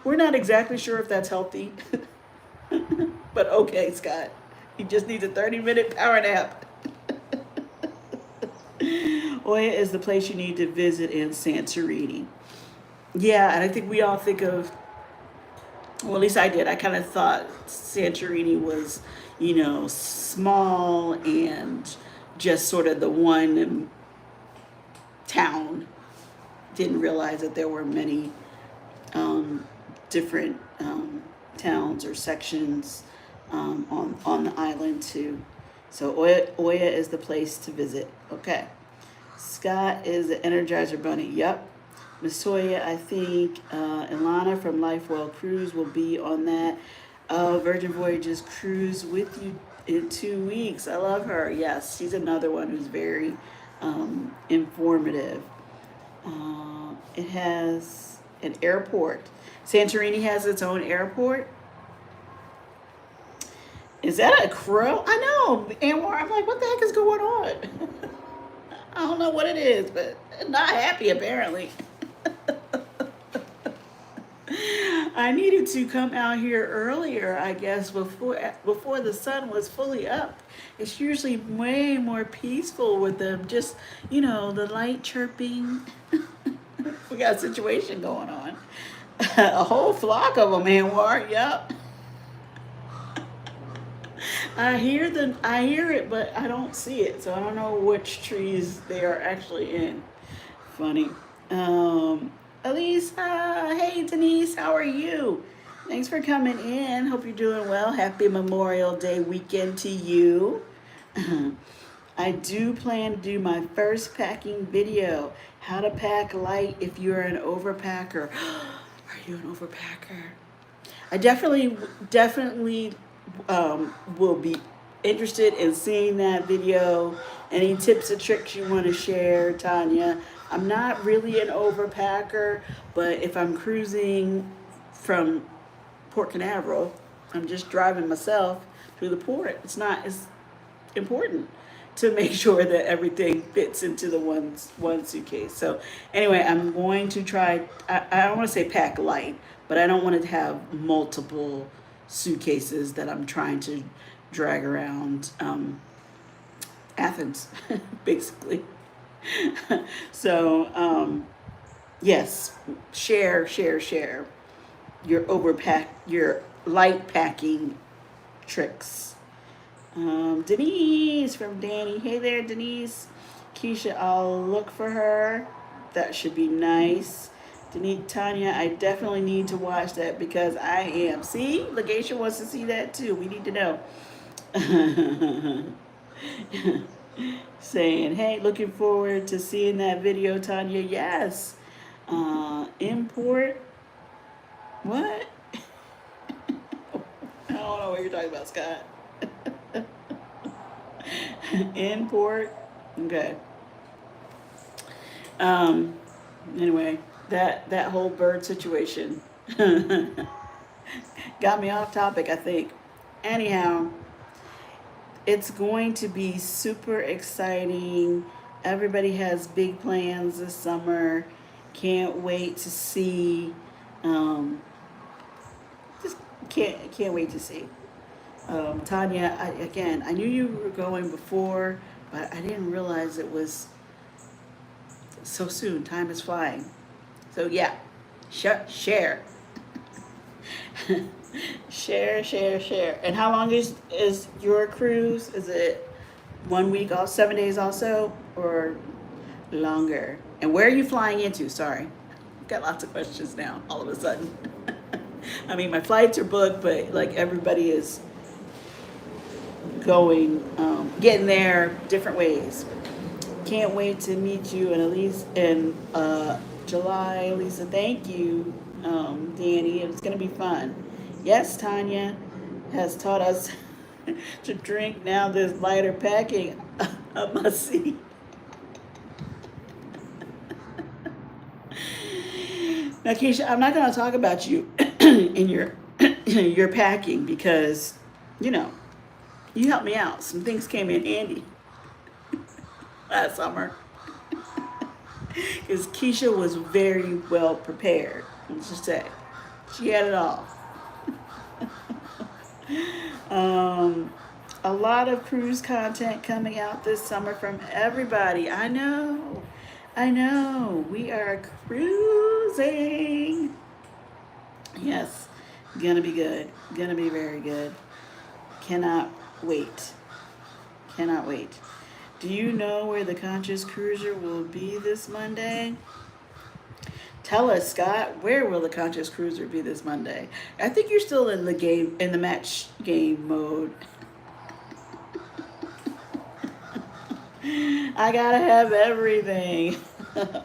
We're not exactly sure if that's healthy. But okay, Scott. He just needs a 30-minute power nap. Oya is the place you need to visit in Santorini. Yeah, and I think we all think of, well, at least I did. I kind of thought Santorini was, small and just sort of the one town. Didn't realize that there were many different towns or sections on the island too. So Oya is the place to visit. Okay. Scott is the Energizer Bunny. Yep. Miss Toya, I think Ilana from Lifewell Cruise will be on that Virgin Voyages cruise with you in 2 weeks. I love her. Yes, she's another one who's very informative. It has an airport. Santorini has its own airport. Is that a crow? I know, Anwar. I'm like, what the heck is going on? I don't know what it is, but not happy apparently. I needed to come out here earlier, I guess, before the sun was fully up. It's usually way more peaceful with them. Just, the light chirping. We got a situation going on. A whole flock of them, Anwar. Yep. I hear them. I hear it, but I don't see it, so I don't know which trees they are actually in. Funny. Alisa, hey Denise, how are you? Thanks for coming in. Hope you're doing well. Happy Memorial Day weekend to you. I do plan to do my first packing video. How to pack light if you're an overpacker. Are you an overpacker? I definitely will be interested in seeing that video. Any tips and tricks you want to share, Tanya? I'm not really an overpacker, but if I'm cruising from Port Canaveral, I'm just driving myself through the port. It's important to make sure that everything fits into the one suitcase. So anyway, I'm going to try. I don't want to say pack light, but I don't want to have multiple suitcases that I'm trying to drag around Athens, basically. So yes, share your light packing tricks. Denise from Danny. Hey there, Denise. Keisha, I'll look for her. That should be nice. Denise, Tanya, I definitely need to watch that because I am. See, Legacia wants to see that too. We need to know. Saying, hey, looking forward to seeing that video, Tanya. Yes. Import. What? I don't know what you're talking about, Scott. Import. Okay. Anyway, that whole bird situation got me off topic, I think. Anyhow, it's going to be super exciting. Everybody has big plans this summer. Can't wait to see. Just can't wait to see. Tanya, I knew you were going before, but I didn't realize it was so soon. Time is flying. So yeah, share. share. And how long is your cruise? Is it 1 week, all 7 days also, or longer? And where are you flying into? Sorry, got lots of questions now all of a sudden. I mean, my flights are booked, but like everybody is going, getting there different ways. Can't wait to meet you and Elise in July. Lisa, thank you, Danny. It's gonna be fun. Yes, Tanya has taught us to drink. Now this lighter packing a must see. Now, Keisha, I'm not going to talk about you in your packing because, you helped me out. Some things came in handy last summer because Keisha was very well prepared. Let's just say she had it all. A lot of cruise content coming out this summer from everybody. I know. We are cruising. Yes, gonna be good. Gonna be very good. Cannot wait. Do you know where the Conscious Cruiser will be this Monday? Tell us, Scott, where will the Conscious Cruiser be this Monday? I think you're still in the match game mode. I gotta have everything,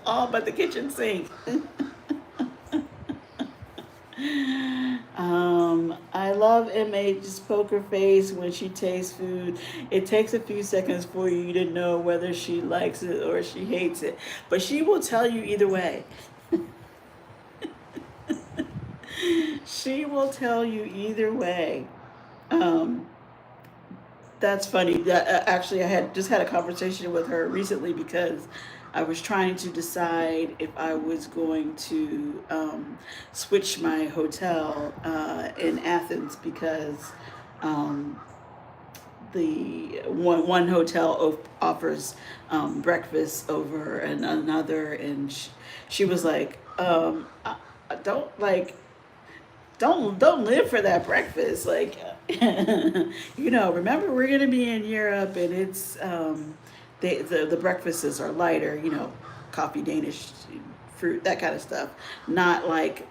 all but the kitchen sink. I love MH's poker face when she tastes food. It takes a few seconds for you to know whether she likes it or she hates it, but she will tell you either way. She will tell you either way. Um, that's funny. Actually, I had just had a conversation with her recently because I was trying to decide if I was going to switch my hotel in Athens because um, the one hotel offers breakfast over and another, and she was like, I don't like don't live for that breakfast. Like, remember we're gonna be in Europe, and it's the breakfasts are lighter. Coffee, Danish, fruit, that kind of stuff. Not like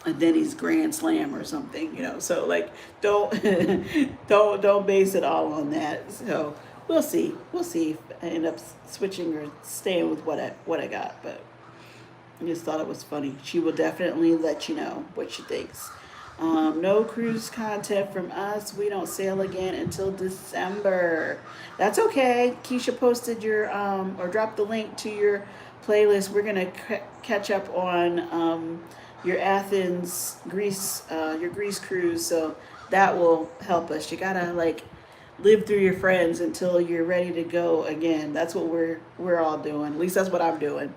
a Denny's Grand Slam or something. So like, don't don't base it all on that. So we'll see. We'll see if I end up switching or staying with what I got, but. I just thought it was funny. She will definitely let you know what she thinks. No cruise content from us. We don't sail again until December. That's okay. Keisha posted or dropped the link to your playlist. We're gonna catch up on your Athens, Greece, your Greece cruise. So that will help us. You gotta live through your friends until you're ready to go again. That's what we're all doing. At least that's what I'm doing.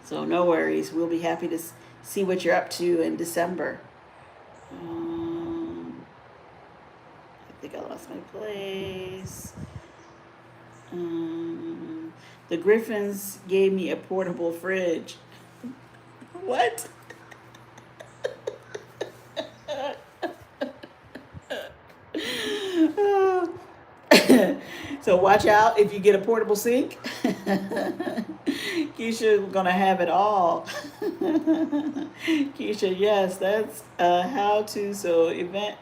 So no worries. We'll be happy to see what you're up to in December. I think I lost my place. The Griffins gave me a portable fridge. What? So watch out if you get a portable sink. Keisha's gonna have it all. Keisha, yes, that's how to. So event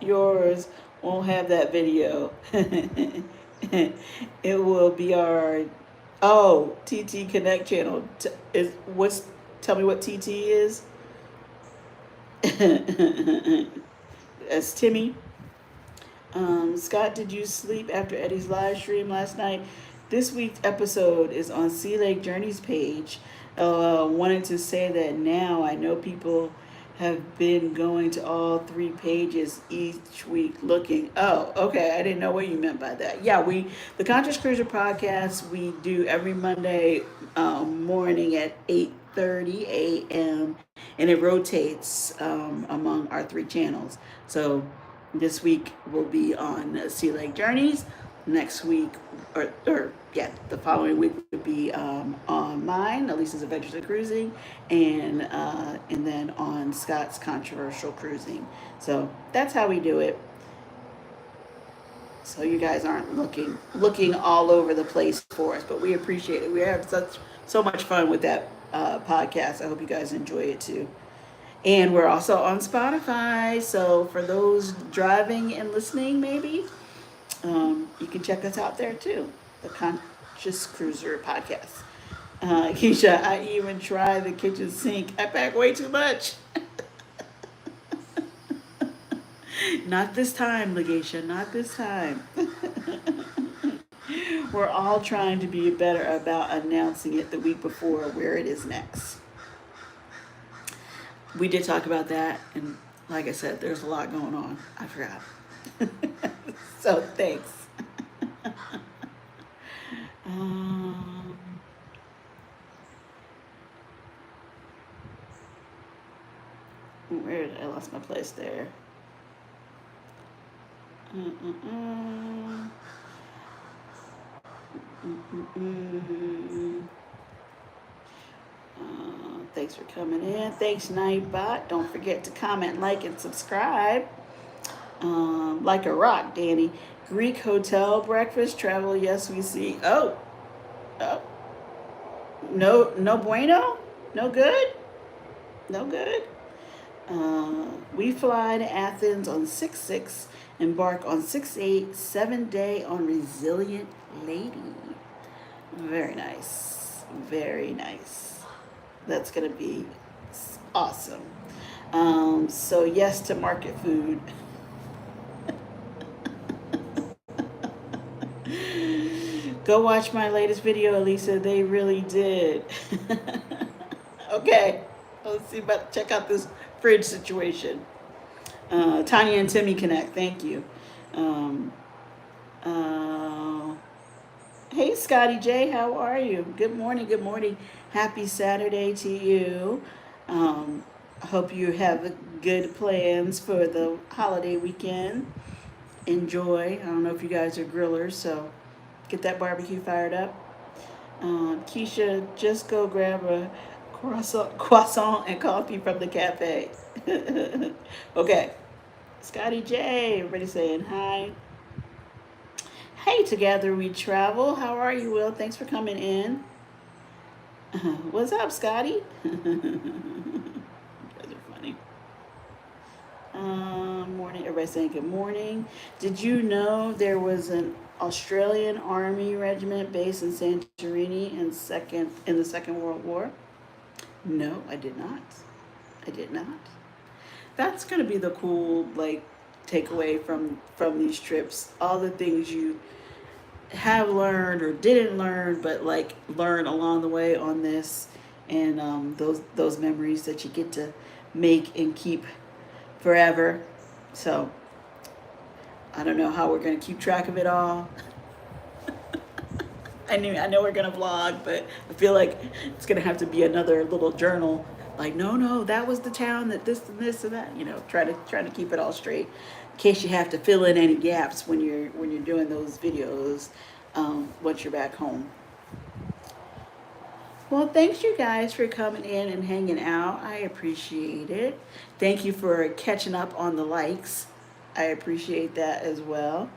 yours won't have that video. It will be our TT Connect channel. Tell me what TT is. That's Timmy. Scott, did you sleep after Eddie's live stream last night? This week's episode is on Sea Lake Journeys page. Wanted to say that now I know people have been going to all 3 pages each week looking. Oh, okay. I didn't know what you meant by that. Yeah, the Conscious Cruiser podcast we do every Monday morning at 8:30 a.m. and it rotates among our 3 channels. So this week will be on Sea Lake Journeys. Next week, the following week would be on mine, Alisa's Adventures in Cruising, and then on Scott's Controversial Cruising. So that's how we do it. So you guys aren't looking all over the place for us, but we appreciate it. We have so much fun with that podcast. I hope you guys enjoy it too. And we're also on Spotify. So for those driving and listening, maybe you can check us out there too. The Conscious Cruiser podcast. Keisha, I even tried the kitchen sink. I pack way too much. Not this time, Legacia. Not this time. We're all trying to be better about announcing it the week before where it is next. We did talk about that, and like I said, there's a lot going on. I forgot. So thanks. Where did I lost my place there? Thanks for coming in. Thanks, Nightbot. Don't forget to comment, like, and subscribe. Like a rock, Danny. Greek hotel breakfast travel. Yes, we see. Oh, no bueno. No good. No good. We fly to Athens on 6/6, embark on 6/8, 7 day on Resilient Lady. Very nice. Very nice. That's going to be awesome. So, yes to market food. Go watch my latest video, Alisa. They really did. Okay. Let's see about check out this fridge situation. Tanya and Timmy Connect. Thank you. Um, uh, hey, Scotty J. How are you? Good morning. Good morning. Happy Saturday to you. I hope you have good plans for the holiday weekend. Enjoy. I don't know if you guys are grillers, so get that barbecue fired up. Keisha, just go grab a croissant and coffee from the cafe. Okay. Scotty J, everybody saying hi. Hey, together we travel. How are you, Will? Thanks for coming in. What's up, Scotty? You guys are funny. Morning, everybody saying good morning. Did you know there was an Australian Army regiment based in Santorini in the Second World War? No, I did not. I did not. That's gonna be the cool takeaway from these trips. All the things you have learned or didn't learn, but learn along the way on this, and those memories that you get to make and keep forever. So I don't know how we're gonna keep track of it all. I know we're gonna vlog, but I feel like it's gonna have to be another little journal. Like, no, that was the town that this and this and that. Try to keep it all straight, in case you have to fill in any gaps when you're doing those videos. Once you're back home. Well, thanks you guys for coming in and hanging out. I appreciate it. Thank you for catching up on the likes. I appreciate that as well.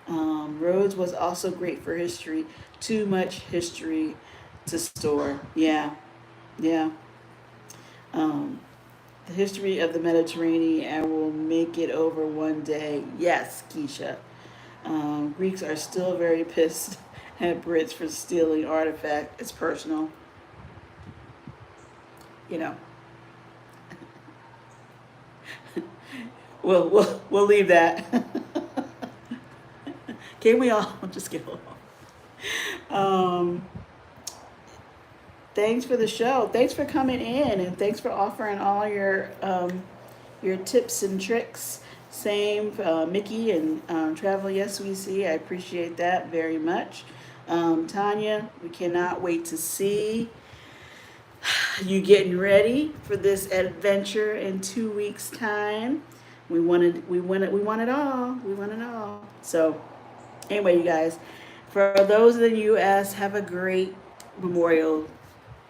Rhodes was also great for history. Too much history to store. Yeah, yeah. Um, the history of the Mediterranean. I will make it over one day. Yes, Keisha. Greeks are still very pissed at Brits for stealing artifact. It's personal. You know. We'll leave that. Can we all just get along? Um, Thanks for the show. Thanks for coming in, and thanks for offering all your tips and tricks. Same, Mickey and Travel Yes We See. I appreciate that very much. Tanya, we cannot wait to see you getting ready for this adventure in 2 weeks' time. We want it all. We want it all. So, anyway, you guys, for those in the U.S., have a great Memorial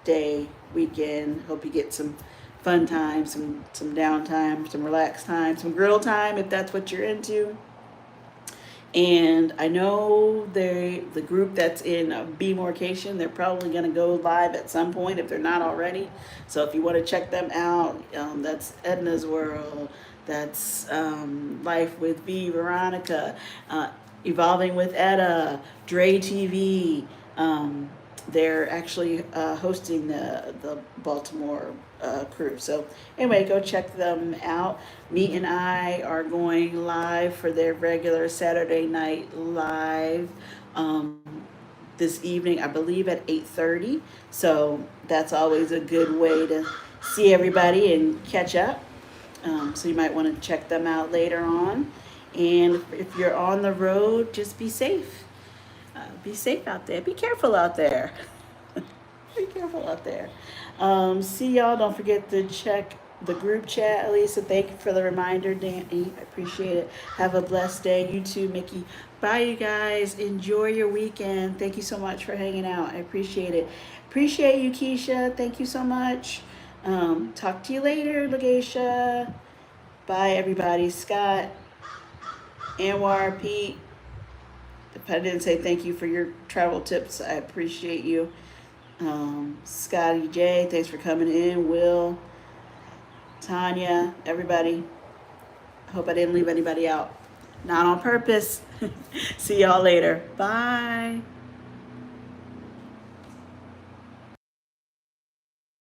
Day weekend. Hope you get some fun time, some downtime, some relaxed time, some grill time if that's what you're into. And I know the group that's in Bmorcation, they're probably going to go live at some point if they're not already. So if you want to check them out, that's Edna's World, that's Life with V, Veronica, Evolving with Edda, Dre TV. They're actually hosting the Baltimore crew. So anyway, go check them out. Me and I are going live for their regular Saturday night live this evening, I believe at 8:30. So that's always a good way to see everybody and catch up. So you might want to check them out later on. And if you're on the road, just be safe. Be safe out there. Be careful out there. Be careful out there. See y'all. Don't forget to check the group chat. Alisa, thank you for the reminder, Danny. I appreciate it. Have a blessed day. You too, Mickey. Bye, you guys. Enjoy your weekend. Thank you so much for hanging out. I appreciate it. Appreciate you, Keisha. Thank you so much. Talk to you later, Lagesha. Bye, everybody. Scott, Anwar, Pete. If I didn't say thank you for your travel tips, I appreciate you. Scotty J, thanks for coming in. Will, Tanya, everybody. Hope I didn't leave anybody out. Not on purpose. See y'all later. Bye.